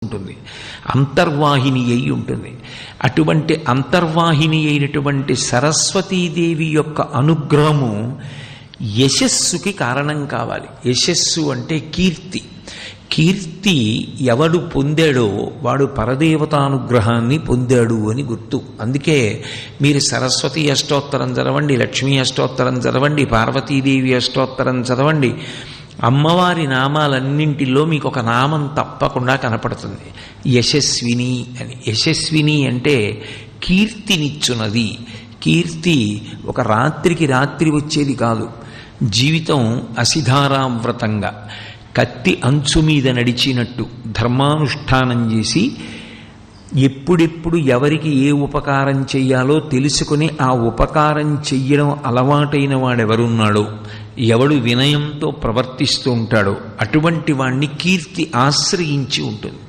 ఉంటుంది, అంతర్వాహిని అయి ఉంటుంది. అటువంటి అంతర్వాహిని అయినటువంటి సరస్వతీదేవి యొక్క అనుగ్రహము యశస్సుకి కారణం కావాలి. యశస్సు అంటే కీర్తి. కీర్తి ఎవడు పొందాడో వాడు పరదేవతానుగ్రహాన్ని పొందాడు అని గుర్తు. అందుకే మీరు సరస్వతి అష్టోత్తరం చదవండి, లక్ష్మీ అష్టోత్తరం చదవండి, పార్వతీదేవి అష్టోత్తరం చదవండి, అమ్మవారి నామాలన్నింటిలో మీకు ఒక నామం తప్పకుండా కనపడుతుంది, యశస్విని అని. యశస్విని అంటే కీర్తినిచ్చున్నది. కీర్తి ఒక రాత్రికి రాత్రి వచ్చేది కాదు. జీవితం అసిధారావ్రతంగా కత్తి అంచు మీద నడిచినట్టు ధర్మానుష్ఠానం చేసి ఎప్పుడెప్పుడు ఎవరికి ఏ ఉపకారం చెయ్యాలో తెలుసుకుని ఆ ఉపకారం చెయ్యడం అలవాటైన వాడెవరున్నాడో, ఎవడు వినయంతో ప్రవర్తిస్తూ ఉంటాడో అటువంటి వాణ్ణి కీర్తి ఆశ్రయించి ఉంటుంది.